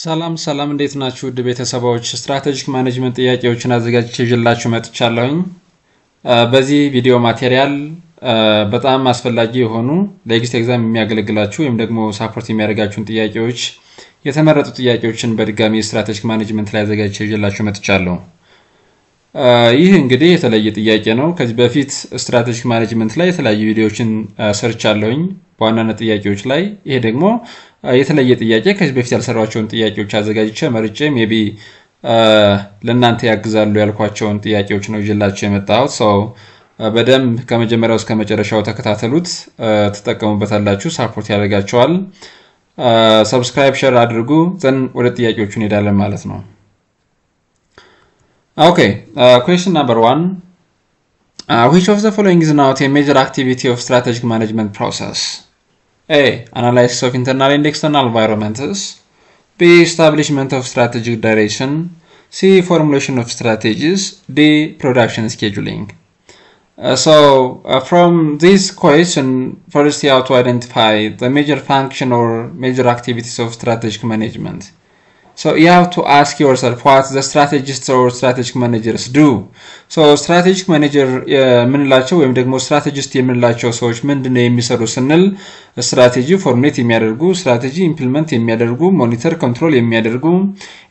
ሰላም እንዴት ናችሁ ውድ ቤተሰቦች ስትራቴጂክ ማኔጅመንት ጥያቄዎችን አዘጋጅቼ ይዤላችሁ መጥቻለሁኝ በዚህ ቪዲዮ ማቴሪያል በጣም አስፈላጊ የሆኑ ለኤግዚት ኤግዛም የሚያገለግላችሁ ወይም ደግሞ ሳፖርት የሚያደርጋችሁን ጥያቄዎች የተመረጡ ጥያቄዎችን በድጋሚ ስትራቴጂክ ማኔጅመንት ላይ አዘጋጅቼ ይዤላችሁ መጥቻለሁ ይህ እንግዲህ የተለየ ጥያቄ ነው ከዚህ በፊት ስትራቴጂክ ማኔጅመንት ላይ የተለያዩ ቪዲዮዎችን ሰርቻለሁኝ በዋናነት ጥያቄዎች ላይ ይሄ ደግሞ የተለየ ጥያቄ ከዚህ በፊት ያልሰራቸውን ጥያቄዎች አዘጋጅቼ መርጬ ሜቢ ለእናንተ ያግዛሉ ያልኳቸውን ጥያቄዎች ነው ይዤላችሁ የመጣሁት ሶ በደም ከመጀመሪያው እስከ መጨረሻው ተከታተሉት ተጠቀሙበታላችሁ ሳፖርት ያደርጋችኋል ሰብስክራይብ ሼር አድርጉ ዘን ወደ ጥያቄዎቹ እንሄዳለን ማለት ነው Okay, question number 1. Which of the following is not a major activity of strategic management process? A. Analysis of internal and external environments. B. Establishment of strategic direction. C. Formulation of strategies. D. Production scheduling. From this question, first you have to identify the major function or major activities of strategic management. So you have to ask yourself what the strategists or strategic managers do. So strategic manager ምንላቸው ወይም ደግሞ strategist የምንላቸው ሰዎች ምንድነው የሚሰሩ ስንል ስትራቴጂ ፎርሙሌት የሚያደርጉ ስትራቴጂ ኢምፕሊመንት የሚያደርጉ ሞኒተር ኮንትሮል የሚያደርጉ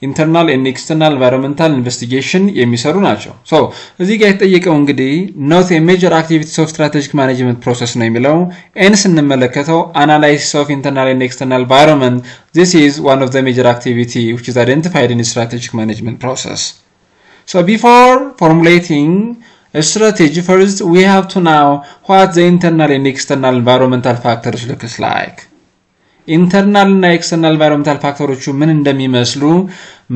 ኢንተርናል ኤንድ ኤክስተርናል ኢንቫይሮንመንታል ኢንቨስቲጌሽን የሚሰሩ ናቸው so እዚህ ጋር የተጠየቀው እንግዲህ not a major activities of strategic management process ነው የሚለው ኤን ስንመለከተው analysis of internal and external environment this is one of the major activity which is identified in the strategic management process so before formulating a strategy first we have to know what the internal and external environmental factors looks like internal and external environmental factors ምን እንደሚመስሉ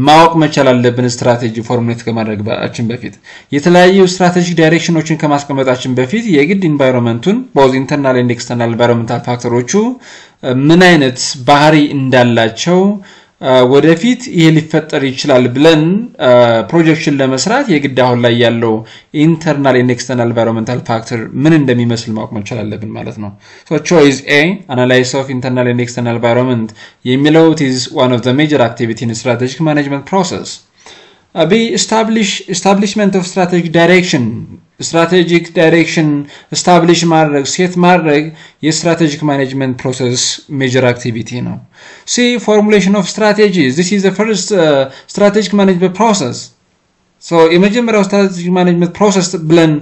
ማወቅ መቻል አለብን ስትራቴጂ ፎርሙሌት ከማድረጋችን በፊት የተለያዩ ስትራቴጂክ ዳይሬክሽኖችን ከማስቀመጣችን በፊት የግድ ኢንቫይሮንመንቱን both internal and external environmental factors ምን አይነት ባህሪ እንዳላቸው ወደፊት ይሄ ሊፈጠር ይችላል ብለን ፕሮጀክሽን ለመስራት የግድ አሁን ላይ ያለው ኢንተርናል ኤንድ ኤክስተርናል ኢንቫይሮንመንታል ፋክተር ምን እንደሚመስል ማወቅ መቻል አለብን ማለት ነው so choice A analysis of internal and external environment የሚለው is one of the major activity in strategic management process B establishment of strategic direction establish ማድረግ ሴት ማድረግ የስትራቴጂክ ማኔጅመንት ፕሮሰስ ሜጀር አክቲቪቲ ነው C formulation of strategies this is the first strategic management process so የመጀመሪያው strategic management process ብለን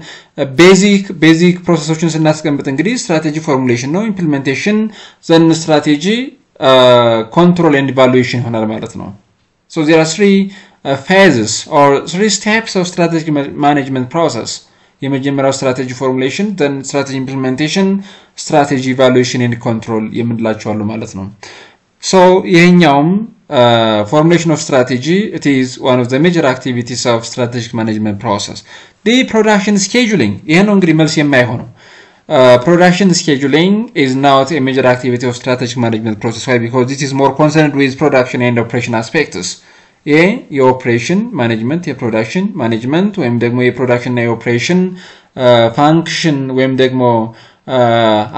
basic ፕሮሰሶችን ስናስቀምጥ እንግዲህ strategy formulation ነው implementation then strategy control and evaluation ይሆናል ማለት ነው so there are three phases or three steps of strategic management process የመጀመሪያው strategy formulation then strategy implementation strategy evaluation and control የምንላቸው አሉ ማለት ነው so ይሄኛውም formulation of strategy it is one of the major activities of strategic management process the production scheduling ይሄ ነው እንግዲህ መልስ የማይሆነው production scheduling is not a major activity of strategic management process why because it is more concerned with production and operation aspects የኦፕሬሽን ማኔጅመንት የፕሮዳክሽን ማኔጅመንት ወይም ደግሞ የፕሮዳክሽን እና የኦፕሬሽን ፋንክሽን ወይም ደግሞ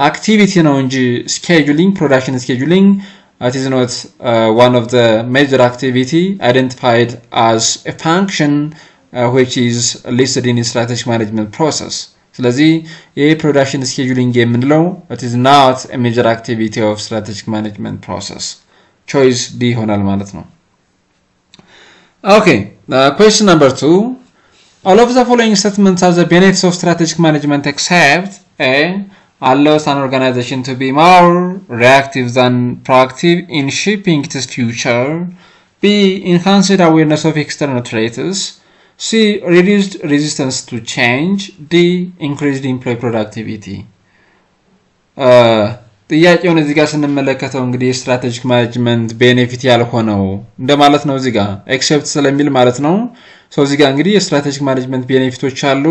አክቲቪቲ ነው እንጂ scheduling production scheduling it is not one of the major activity identified as a function which is listed in strategic management process ስለዚህ የፕሮዳክሽን scheduling የምንለው it is not a major activity of strategic management process choice D ይሆናል ማለት ነው Okay, question number 2. All of the following statements are the benefits of strategic management except A. Allows an organization to be more reactive than proactive in shaping its future. B. Enhanced awareness of external threats. C. Reduced resistance to change. D. Increased employee productivity. ጥያቄውን እዚህ ጋር ስንመለከተው እንግዲህ ስትራቴጂክ ማኔጅመንት ቤኔፊት ያልሆነው እንደማለት ነው እዚህ ጋር ኤክሴፕት ስለሚል ማለት ነው ሶ እዚህ ጋር እንግዲህ የስትራቴጂክ ማኔጅመንት ቤኔፊቶች አሉ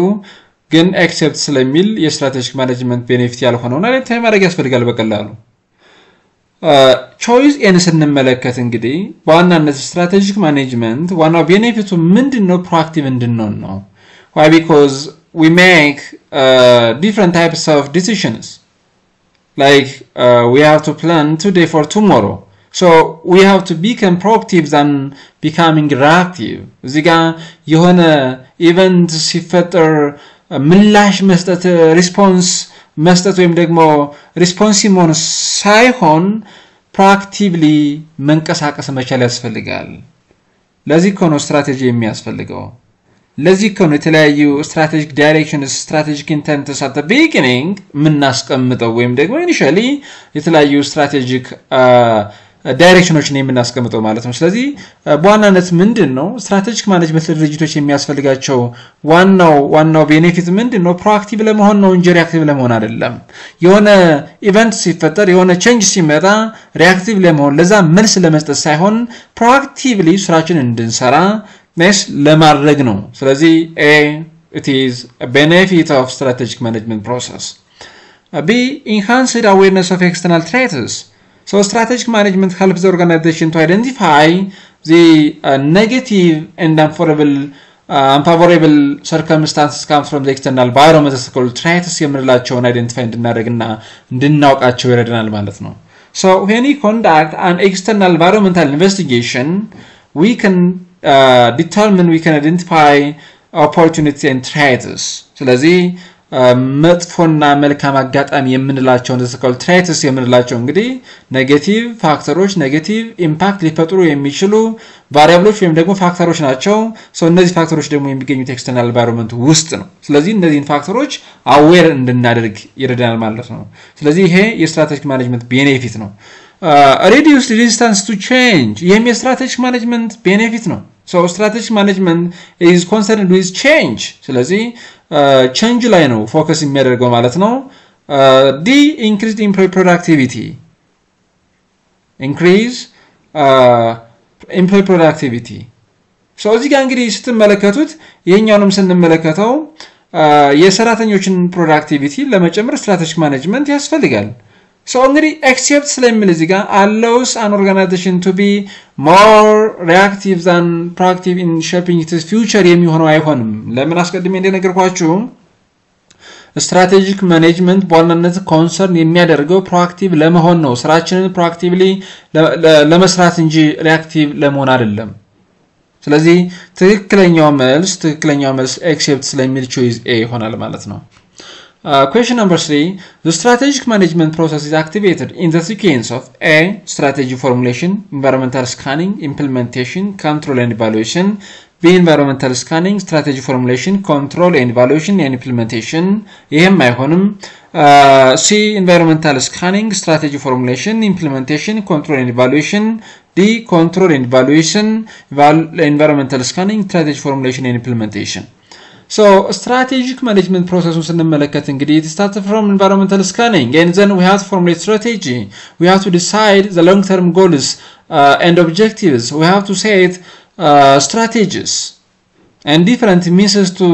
ግን ኤክሴፕት ስለሚል የስትራቴጂክ ማኔጅመንት ቤኔፊት ያልሆነው እና ለታይ ማድረግ ያስፈልጋል በቀላሉ ቾይስ ኤን ስንመለከት እንግዲህ በዋናነት ስትራቴጂክ ማኔጅመንት ዋናው ቤኔፊቱ ምንድነው ፕሮአክቲቭ እንድንሆን ነው why because we make different types of decisions like we have to plan today for tomorrow So we have to become proactive than becoming reactive. እዚህ ጋር የሆነ ኢቨንት ሲፈጠር ምላሽ መስጠት ሪስፖንስ መስጠት ወይም ደግሞ ሪስፖንሲቭ መሆን ሳይሆን ፕሮአክቲቭሊ መንቀሳቀስ መቻል ያስፈልጋል። ለዚህ እኮ ነው ስትራቴጂ የሚያስፈልገው። ለዚህ እኮ ነው የተለያዩ ስትራቴጂክ ዳይሬክሽንስ ስትራቴጂክ ኢንተንትስ at the beginning የምናስቀምጠው ወይም ደግሞ ኢኒሺያሊ የተለያዩ ስትራቴጂክ ዳይሬክሽኖችን የምናስቀምጠው ማለት ነው። ስለዚህ በዋናነት ምንድነው ስትራቴጂክ ማኔጅመንት ድርጅቶች የሚያስፈልጋቸው ዋናው ቤኔፊት ምንድነው? ፕሮአክቲቭ ለመሆን ነው እንጂ ሪአክቲቭ ለመሆን አይደለም። የሆነ ኢቨንት ሲፈጠር የሆነ ቼንጅ ሲመጣ ሪአክቲቭ ለመሆን ለዛ መልስ ለመስጠት ሳይሆን ፕሮአክቲቭሊ ስራችንን እንድንሰራ ነስ ለማድረግ ነው። ስለዚህ it is a benefit of strategic management process. B, enhanced awareness of external threats. So strategic management helps the organization to identify the negative and unfavorable circumstances comes from the external environment as called threats የምንላቸውን identify እንድናደርግና እንድናውቃቸው ይረዳናል ማለት ነው። So when we conduct an external environmental investigation, we can determine, we can identify opportunities and threats. ስለዚህ መጥፎና መልካም አጋጣሚ የምንላቸው እንደተከል threats የምንላቸው እንግዲህ ኔጌቲቭ ፋክተሮች ኔጌቲቭ ኢምፓክት ሊፈጥሩ የሚችሉ ቫሪያብሎች ወይም ደግሞ ፋክተሮች ናቸው። እነዚህ ፋክተሮች ደግሞ የሚገኙት ኤክስተርናል environment ውስጥ ነው። ስለዚህ እነዚህን ፋክተሮች አዌር እንድናደርግ ይረዳናል ማለት ነው። ስለዚህ ይሄ የስትራቴጂክ ማኔጅመንት ቤኔፊት ነው። reduce resistance to change ይሄም የስትራቴጂክ ማኔጅመንት ቤኔፊት ነው። So strategic management is concerned with change. ስለዚህ change ላይ ነው ፎከስ የሚያደርገው ማለት ነው። D, increased employee productivity. Increase employee productivity. So እዚህ ጋር እንግዲህ ስትመለከቱት ይሄኛውንም ስንመለከተው የሰራተኞችን ፕሮዳክቲቪቲ ለመጨመር ስትራቴጂክ ማኔጅመንት ያስፈልጋል። So እንግዲህ accept ስለሚል እዚህ ጋር allows an organization to be more reactive than proactive in shaping its future የሚሆነው አይሆንም። ለምን አስቀድሜ እንደነገርኳችሁ ስትራቴጂክ ማኔጅመንት በዋናነት ኮንሰርን የሚያደርገው ፕሮአክቲቭ ለመሆን ነው። ስራችንን ፕሮአክቲቭሊ ለመስራት እንጂ ሪአክቲቭ ለመሆን አይደለም። ስለዚህ ትክክለኛው መልስ accept ስለሚል choice A ይሆናል ማለት ነው። Question number 3. The strategic management process is activated in the sequence of A. Strategy formulation, environmental scanning, implementation, control and evaluation. B. Environmental scanning, strategy formulation, control and evaluation and implementation. ይሄም አይሆንም። C. Environmental scanning, strategy formulation, implementation, control and evaluation. D. Control and evaluation, environmental scanning, strategy formulation and implementation. So strategic management process ስንመለከት እንግዲህ it starts from environmental scanning and then we have to formulate strategy. We have to decide the long term goals and objectives. We have to set strategies and different means to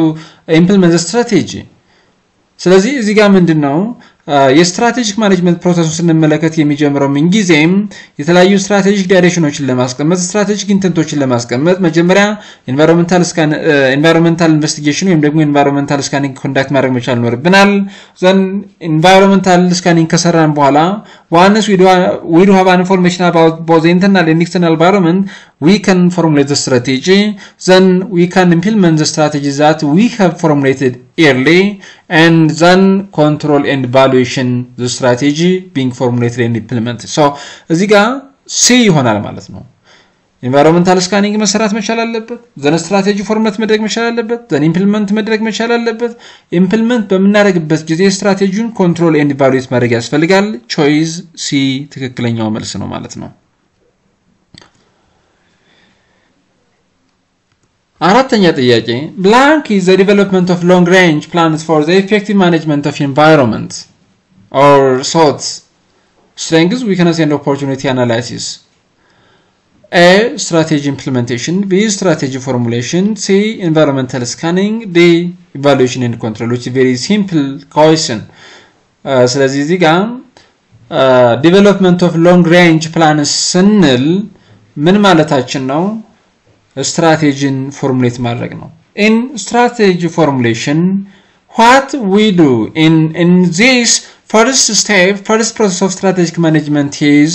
implement the strategy. ስለዚህ እዚህ ጋር ምንድነው የስትራቴጂክ ማኔጅመንት ፕሮሰሱን ስንመለከት የሚጀምረው ምን ጊዜም የተለያዩ ስትራቴጂክ ዳይሬክሽኖችን ለማስቀመጥ ስትራቴጂክ ኢንተንቶችን ለማስቀመጥ መጀመሪያ ኢንቫይሮንመንታል ኢንቨስቲጌሽን ወይም ደግሞ ኢንቫይሮንመንታል ስካኒንግ ኮንዳክት ማድረግ መቻል ይኖርብናል። ዘን ኢንቫይሮንመንታል ስካኒንግ ከሰራን በኋላ once we do have information about both the internal and external environment, we can formulate the strategy. Then we can implement the strategies that we have formulated early and then control and evaluation the strategy being formulated and implemented. So እዚህ ጋር C ይሆናል ማለት ነው። ኢንቫይሮንመንታል ስካኒንግ መሰራት መቻል አለበት። ዘን ስትራቴጂ ፎርማት መድረግ መቻል አለበት። ዘን ኢምፕሊመንት መድረግ መቻል አለበት። ኢምፕሊመንት በመናደርግበት ጊዜ ስትራቴጂውን ኮንትሮል ኤንድ ኢቫሉዌት ማድረግ ያስፈልጋል። ቾይስ ሲ ትክክለኛው መልስ ነው ማለት ነው። አራተኛ ጥያቄ blank is the development of long range plans for the effective management of environment or thoughts, strengths, weakness and opportunity analysis. A. Strategy implementation. B. Strategy formulation. C. Environmental scanning. D. Evaluation and control. Which is very simple question. ስለዚህ እዚህ ጋር development of long range plans ስንል ምን ማለታችን ነው? ስትራቴጂን ፎርሙሌት ማድረግ ነው። In strategy formulation, what we do in this first process of strategic management is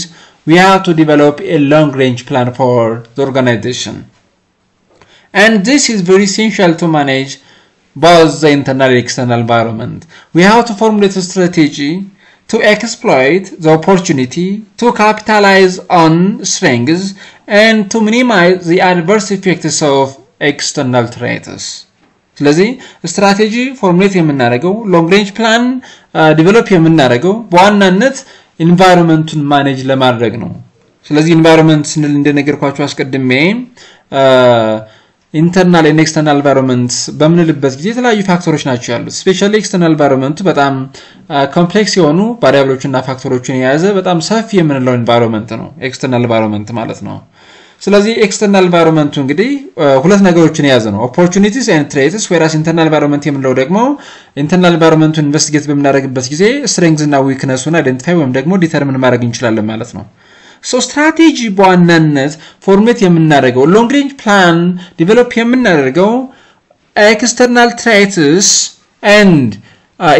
we have to develop a long-range plan for the organization. And this is very essential to manage both the internal and external environment. We have to formulate a strategy to exploit the opportunity, to capitalize on strengths, and to minimize the adverse effects of external threats. ስለዚህ ስትራቴጂ ፎርሙሌት የምናደርገው ሎንግ ሬንጅ ፕላን ዲቨሎፕ የምናደርገው በዋናነት ኢንቫይሮንመንቱን ማኔጅ ለማድረግ ነው። ስለዚህ ኢንቫይሮንመንት ስንል እንደነገርኳችሁ አስቀድሜ ኢንተርናል እና ኤክስተርናል ኢንቫይሮንመንት በምንልበት ጊዜ የተለያዩ ፋክተሮች ናቸው ያሉት። ስፔሻሊ ኤክስተርናል ኢንቫይሮንመንቱ በጣም ኮምፕሌክስ የሆኑ ቫሪያብሎችና ፋክተሮችን የያዘ በጣም ሰፊ የምንለው ኢንቫይሮንመንት ነው ኤክስተርናል ኢንቫይሮንመንት ማለት ነው። ስለዚህ ኤክስተርናል ኢንቫይሮንመንቱ እንግዲህ ሁለት ነገሮችን የያዘ ነው opportunities and threats whereas internal environment የምንለው ደግሞ internal environment ኢንቨስቲጌት በምናደርግበት ጊዜ strengths እና weaknesses አይደንቲፋይ ወይም ደግሞ ዲተርሚን ማድረግ እንችላለን ማለት ነው። ሶ ስትራቴጂ በዋናነት ፎርሙሌት የምናደርገው ሎንግ ሬንጅ ፕላን ዲቨሎፕ የምናደርገው external threats and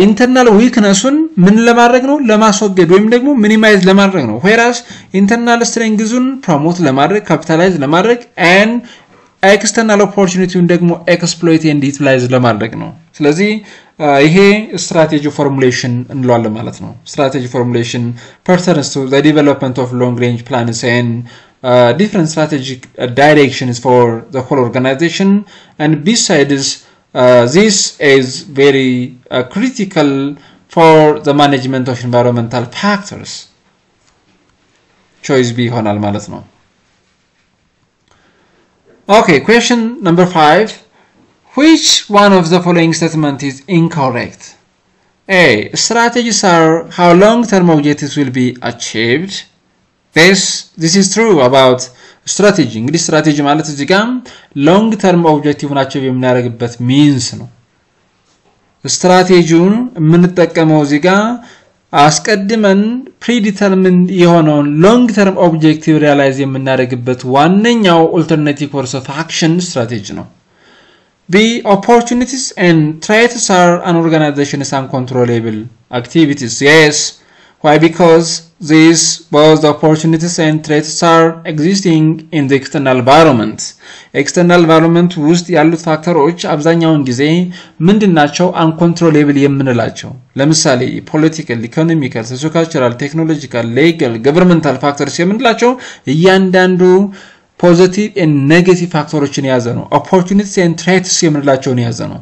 internal weaknesses ምን ለማድረግ ነው ለማስወገድ ወይም ደግሞ ሚኒማይዝ ለማድረግ ነው whereas internal strengths ፕሮሞት ለማድረግ ካፒታላይዝ ለማድረግ and external opportunity ደግሞ exploit and utilize ለማድረግ ነው። ስለዚህ ይሄ ስትራቴጂ ፎርሙሌሽን እንለዋለን ማለት ነው። ስትራቴጂ ፎርሙሌሽን pertains to the development of long range plans and different strategic directions for the whole organization, and besides this is very critical for the management of environmental factors. Choice B ይሆናል ማለት ነው። Okay, question number 5. Which one of the following statement is incorrect? A. Strategies are how long-term objectives will be achieved. This is true about strategy. እንግዲህ ስትራቴጂ ማለት እዚህ ጋር ሎንግ ተርም ኦብጀክቲቭን አቺቭ የምናደርግበት ሚንስ ነው። ስትራቴጂውን የምንጠቀመው እዚህ ጋር አስቀድመን ፕሪዲተርሚንድ የሆነውን ሎንግ ተርም ኦብጀክቲቭ ሪያላይዝ የምናደርግበት ዋነኛው ኦልተርናቲቭ ኮርስ ኦፍ አክሽን ስትራቴጂ ነው። The opportunities and threats are an organization's uncontrollable activities. Yes. Why? Because these both the opportunities and threats are existing in the external environment. External environment ውስጥ ያሉት ፋክተሮች አብዛኛውን ጊዜ ምንድናቸው? uncontrollable የምንላቸው ለምሳሌ political, economical, socio-cultural, technological, legal, governmental factors የምንላቸው እያንዳንዱ positive and negative ፋክተሮችን የያዘ ነው። opportunities and threats የምንላቸውን የያዘ ነው።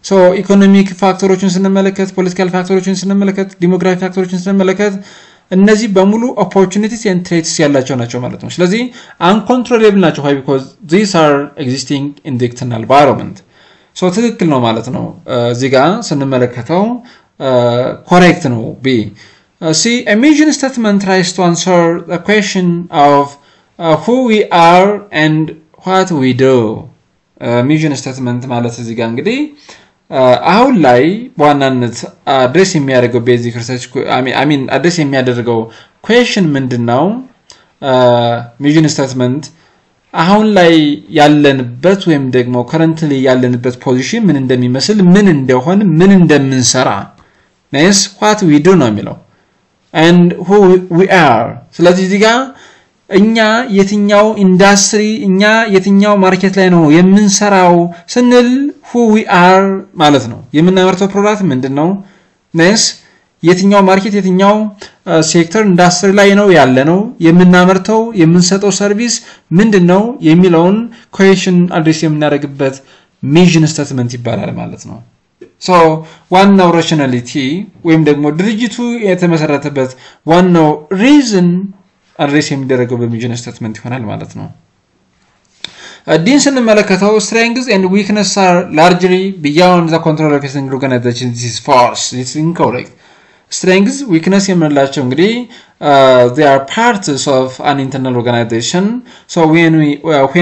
so economic ፋክተሮችን ስንመለከት political ፋክተሮችን ስንመለከት demographic ፋክተሮችን ስንመለከት እነዚህ በሙሉ opportunities and threats ያላቸው ናቸው ማለት ነው። ስለዚህ uncontrollable ናቸው why because these are existing in the external environment. so ትክክል ነው ማለት ነው። እዚህ ጋር ስንመለከተው correct ነው B. See, a mission statement tries to answer the question of who we are and what we do. mission statement ማለት እዚህ ጋር እንግዲህ አሁን ላይ በዋናነት አድሬስ የሚያደርገው ቤዚክ ሪሰርች አድሬስ የሚያደርገው question ምንድነው? mission statement አሁን ላይ ያለንበት ወይም ደግሞ currently ያለንበት ፖዚሽን ምን እንደሚመስል ምን እንደሆነ ምን እንደምንሰራ ነስ what we do ነው የሚለው and who we are. ስለዚህ እዚህ ጋር እኛ የትኛው ኢንዳስትሪ እኛ የትኛው ማርኬት ላይ ነው የምንሰራው ስንል who we are ማለት ነው። የምናመርተው ፕሮዳክት ምንድነው? ነስ የትኛው ማርኬት የትኛው ሴክተር ኢንዳስትሪ ላይ ነው ያለነው የምናመርተው የምንሰጠው ሰርቪስ ምንድነው የሚለውን ኩዌሽን አድሬስ የምናደርግበት ሚሽን ስቴትመንት ይባላል ማለት ነው። so ዋናው ራሽናሊቲ ወይም ደግሞ ድርጅቱ የተመሰረተበት ዋናው ሪዝን አድሬስ የሚደረገው በሚሽን ስቴትመንት ይሆናል ማለት ነው። ዲን ስንመለከተው strengths and weaknesses are largely beyond the control of a single organization. This is false. It's incorrect. Strengths, weakness የምንላቸው እንግዲህ they are parts of an internal organization. So when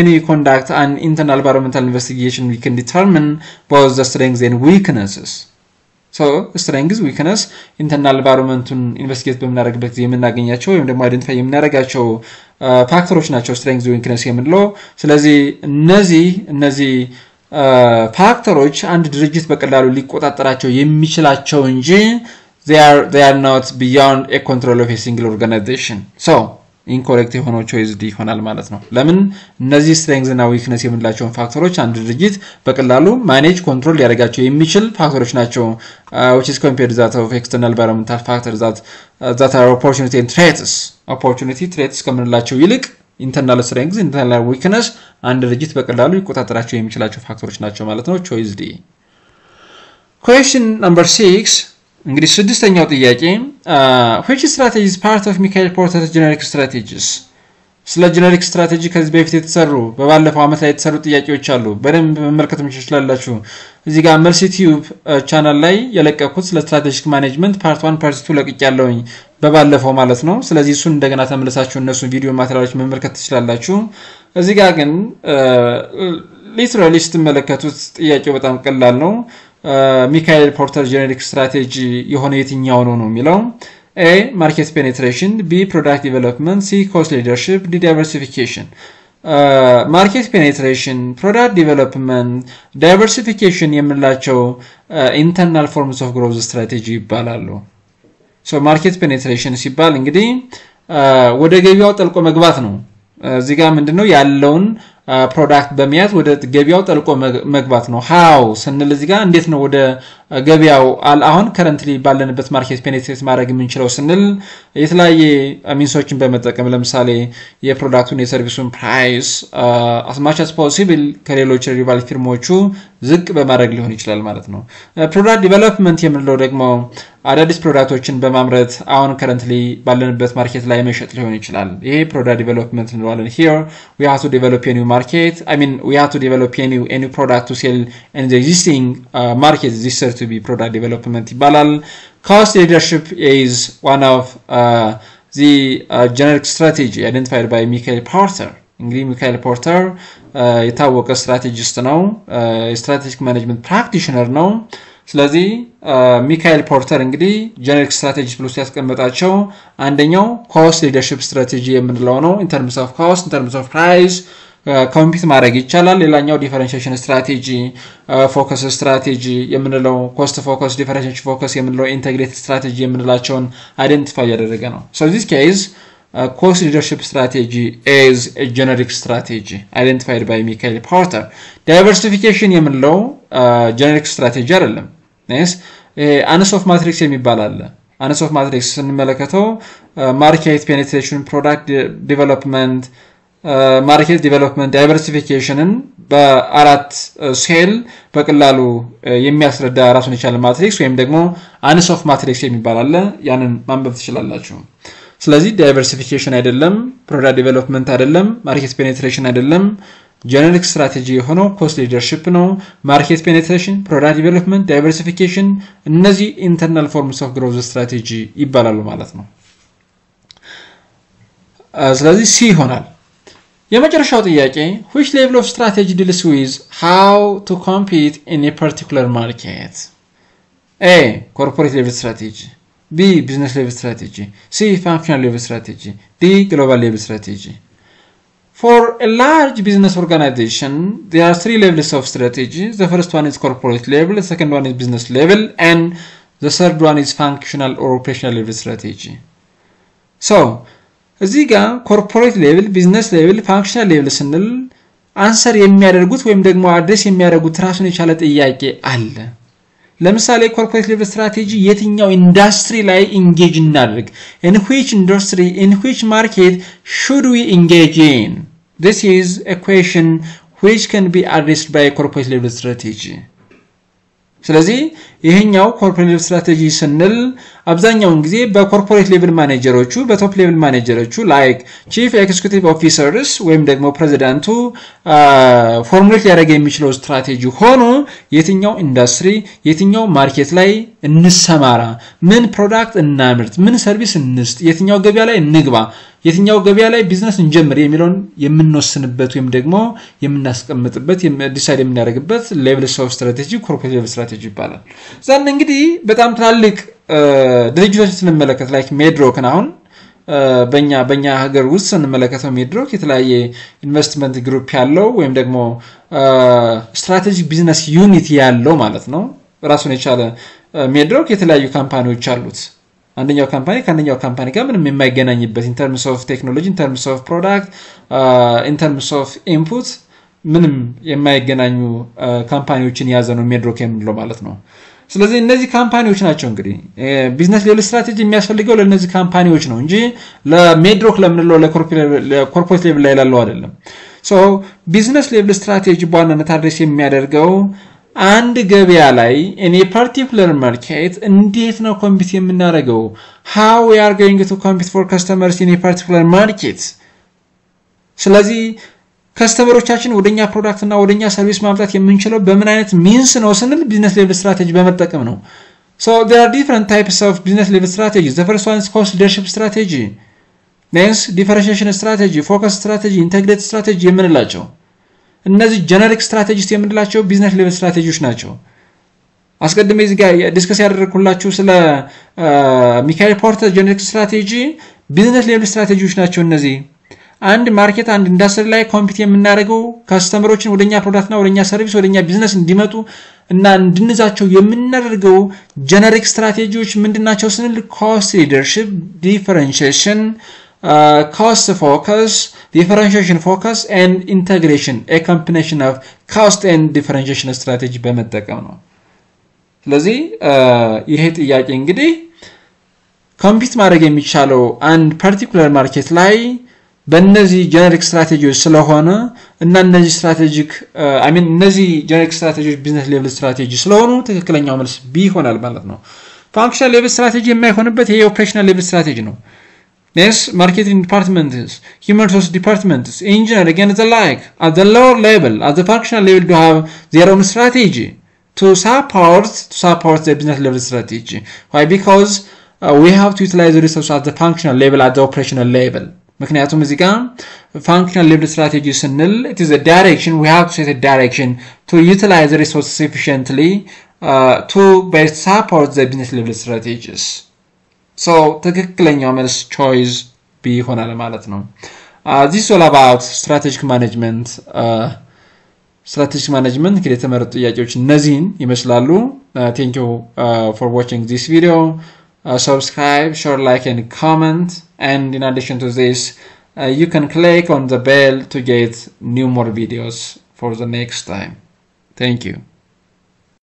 we conduct an internal environmental investigation, we can determine both the strengths and weaknesses. so strengths, weakness, internal environmenቱን ኢንቨስቲጌት በመናደርግበት ጊዜ የምናገኛቸው ወይም ደግሞ አይደንቲፋይ የምናደርጋቸው ፋክተሮች ናቸው strengths weakness የምንለው። ስለዚህ እነዚህ ፋክተሮች አንድ ድርጅት በቀላሉ ሊቆጣጠራቸው የሚችላቸው እንጂ they are not beyond a control of a single organization. So ኢንኮሬክት የሆነው ቾይስ ዲ ይሆናል ማለት ነው ለምን እነዚህ ስትሬንግዝ እና ዊክነስ የምንላቸው ፋክተሮች አንድ ድርጅት በቀላሉ ማኔጅ ኮንትሮል ሊያደርጋቸው የሚችል ፋክተሮች ናቸው which is compared to that of external environmental factors that are opportunity traits ከምንላቸው ይልቅ internal strengths internal weakness አንድ ድርጅት በቀላሉ ይቆጣጠራቸው የሚችላቸው ፋክተሮች ናቸው ማለት ነው ቾይስ ዲ question number 6 እንግዲህ ስድስተኛው ጥያቄ which strategy is part of Michael Porter's generic strategies ስለ generic strategy ከዚህ በፊት የተሰሩ በባለፈው አመት ላይ የተሰሩ ጥያቄዎች አሉ በደንብ መመልከት ትችላላችሁ እዚህ ጋር መልሲ ቲዩብ ቻናል ላይ የለቀኩት ስለ strategic management part 1 part 2 ለቅቄያለሁኝ በባለፈው ማለት ነው ስለዚህ እሱን እንደገና ተመልሳችሁ እነሱን ቪዲዮ ማቴሪያሎች መመልከት ትችላላችሁ እዚህ ጋር ግን ሊትራሊ ስትመለከቱት ጥያቄው በጣም ቀላል ነው Michael Porter generic strategy የሆነ የትኛው ነው የሚለው A market penetration B product development C cost leadership D diversification market penetration product development diversification የምንላቸው internal forms of growth strategy ይባላሉ so market penetration ሲባል እንግዲህ ወደ ገበያው ጠልቆ መግባት ነው እዚህ ጋር ምንድነው ያለውን ፕሮዳክት በሚያዝ ወደ ገበያው ጠልቆ መግባት ነው how ስንል እዚህ ጋር እንዴት ነው ወደ ገበያው አሁን currently ባለንበት ማርኬት ፔኔትሬት ማድረግ የምንችለው ስንል የተለያየ ሚንሶችን በመጠቀም ለምሳሌ የፕሮዳክቱን የሰርቪሱን ፕራይስ as much as possible ከሌሎች ሪቫል ፊርሞቹ ዝቅ በማድረግ ሊሆን ይችላል ማለት ነው ፕሮዳክት ዲቨሎፕመንት የምንለው ደግሞ አዳዲስ ፕሮዳክቶችን በማምረት አሁን currently ባለንበት ማርኬት ላይ መሸጥ ሊሆን ይችላል ይሄ ፕሮዳክት ዲቨሎፕመንት እንለዋለን here we have to develop a new market we have to develop a new product to sell in the existing market this is to be product development ይባላል cost leadership is one of the generic strategy identified by Michael Porter እንግዲህ Michael Porter የታወቀ ስትራቴጂስት ነው strategic management practitioner ነው ስለዚህ Michael Porter እንግዲህ generic strategies ብሎ ሲያስቀምጣቸው አንደኛው cost leadership strategy የምንለው ነው in terms of cost in terms of price ኮምፒት ማድረግ ይቻላል ሌላኛው ዲፈረንሺዬሽን ስትራቴጂ ፎከስ ስትራቴጂ የምንለው ኮስት ፎከስ ዲፈረንሺዬሽን ፎከስ የምንለው ኢንተግሬትድ ስትራቴጂ የምንላቸውን አይደንቲፋይ ያደረገ ነው so this case cost leadership strategy is a generic strategy identified by Michael Porter diversification የምንለው generic strategy አይደለም yes አነስ ኦፍ ማትሪክስ የሚባል አለ አነስ ኦፍ ማትሪክስ ስንመለከተው ማርኬት ፔኔትሬሽን ፕሮዳክት ዲቨሎፕመንት market development diversification በአራት ሴል በቀላሉ የሚያስረዳ ራሱን የቻለ ማትሪክስ ወይም ደግሞ አነስ ኦፍ ማትሪክስ የሚባል አለ ያንን ማንበብ ትችላላችሁ ስለዚህ diversification አይደለም product development አይደለም market penetration አይደለም generic strategy የሆነው cost leadership ነው market penetration product development diversification እነዚህ internal forms of growth strategy ይባላሉ ማለት ነው ስለዚህ C ይሆናል የመጨረሻው ጥያቄ which level of strategy deals with how to compete in a particular market A corporate level strategy B business level strategy C functional level strategy D global level strategy For a large business organization there are three levels of strategy the first one is corporate level the second one is business level and the third one is functional or operational level strategy so እዚህ ጋር ኮርፖሬት ሌቭል ቢዝነስ ሌቭል ፋንክሽናል ሌቭል ስንል አንሰር የሚያደርጉት ወይም ደግሞ አድሬስ የሚያደርጉት ራሱን የቻለ ጥያቄ አለ ለምሳሌ ኮርፖሬት ሌቭል ስትራቴጂ የትኛው ኢንዳስትሪ ላይ ኢንጌጅ እናድርግ in which industry in which market should we engage in this is a question which can be addressed by a corporate level strategy ስለዚህ ይሄኛው ኮርፖሬት ሌቭል ስትራቴጂ ስንል አብዛኛውን ጊዜ በኮርፖሬት ሌቭል ማኔጀሮቹ በቶፕ ሌቭል ማኔጀሮቹ ላይክ ቺፍ ኤግዚኪዩቲቭ ኦፊሰርስ ወይም ደግሞ ፕሬዚዳንቱ ፎርሙሌት ያደርገ የሚችለው ስትራቴጂ ሆኖ የትኛው ኢንዳስትሪ የትኛው ማርኬት ላይ እንሰማራ ምን ፕሮዳክት እናምርት ምን ሰርቪስ እንስጥ የትኛው ገበያ ላይ እንግባ የትኛው ገበያ ላይ ቢዝነስ እንጀምር የሚለውን የምንወስንበት ወይም ደግሞ የምናስቀምጥበት ዲሳይድ የምናደርግበት ሌቭል ኦፍ ስትራቴጂ ኮርፖሬት ሌቭል ስትራቴጂ ይባላል ዘን እንግዲህ በጣም ትላልቅ ድርጅቶች ስንመለከት ላይክ ሜድሮክን አሁን በእኛ ሀገር ውስጥ ስንመለከተው ሜድሮክ የተለያየ ኢንቨስትመንት ግሩፕ ያለው ወይም ደግሞ ስትራቴጂክ ቢዝነስ ዩኒት ያለው ማለት ነው ራሱን የቻለ ሜድሮክ የተለያዩ ካምፓኒዎች አሉት አንደኛው ካምፓኒ ከአንደኛው ካምፓኒ ጋር ምንም የማይገናኝበት in terms of technology in terms of product in terms of input ምንም የማይገናኙ ካምፓኒዎችን ያዘ ነው ሜድሮክ የምንለው ማለት ነው ስለዚህ እነዚህ ካምፓኒዎች ናቸው እንግዲህ ቢዝነስ ሌቭል ስትራቴጂ የሚያስፈልገው ለነዚህ ካምፓኒዎች ነው እንጂ ለሜድሮክ ለምንለው ለኮርፖሬት ሌቭል ላይ ላለው አይደለም so ቢዝነስ ሌቭል ስትራቴጂ በዋናነት አድሬስ የሚያደርገው አንድ ገበያ ላይ in a particular market እንዴት ነው ኮምፒት የምናደርገው how we are going to compete for customers in a particular market ስለዚህ ከስተመሮቻችን ወደኛ ፕሮዳክት እና ወደኛ ሰርቪስ ማምጣት የምንችለው በምን አይነት ሚንስ ነው ስንል ቢዝነስ ሌቭል ስትራቴጂ በመጠቀም ነው so there are different types of business level strategies the first one is cost leadership strategy next differentiation strategy focus strategy integrate strategy የምንላቸው እነዚህ ጀነሪክ ስትራቴጂስ የምንላቸው ቢዝነስ ሌቭል ስትራቴጂዎች ናቸው አስቀድሜ እዚህ ጋር ዲስከስ ያደረኩላችሁ ስለ ሚካኤል ፖርተር ጀነሪክ ስትራቴጂ ቢዝነስ ሌቭል ስትራቴጂዎች ናቸው እነዚህ አንድ ማርኬት አንድ ኢንዳስትሪ ላይ ኮምፒት የምናደርገው ካስተመሮችን ወደኛ ፕሮዳክት እና ወደኛ ሰርቪስ ወደኛ ቢዝነስ እንዲመጡ እና እንድንዛቸው የምናደርገው ጀነሪክ ስትራቴጂዎች ምንድናቸው ስንል ኮስት ሊደርሺፕ ዲፈረንሺዬሽን cost focus differentiation focus and integration a combination of cost and differentiation strategy በመጠቀም ነው ስለዚህ ይሄ ጥያቄ እንግዲህ ኮምፒት ማድረግ የሚቻለው አንድ ፓርቲኩላር ማርኬት ላይ በእነዚህ ጀነሪክ ስትራቴጂዎች ስለሆነ እና እነዚህ ስትራቴጂክ እነዚህ ጀነሪክ ስትራቴጂዎች ቢዝነስ ሌቭል ስትራቴጂ ስለሆኑ ትክክለኛው መልስ ቢ ይሆናል ማለት ነው ፋንክሽናል ሌቭል ስትራቴጂ የማይሆንበት ይሄ ኦፕሬሽናል ሌቭል ስትራቴጂ ነው Yes, marketing departments, human resource departments, engineering and the like. At the lower level, at the functional level, to have their own strategy to support the business level strategy. Why? Because we have to utilize the resources at the functional level, at the operational level. ምክንያቱም እዚህ ጋር functional level strategy ስንል it is a direction, we have to set a direction to utilize the resources efficiently to best support the business level strategies. So ትክክለኛው መልስ choice B ይሆናል ማለት ነው this is all about strategic management strategic management እንግዲህ የተመረጡ ጥያቄዎች እነዚህን ይመስላሉ thank you for watching this video subscribe share like and comment and in addition to this you can click on the bell to get new more videos for the next time thank you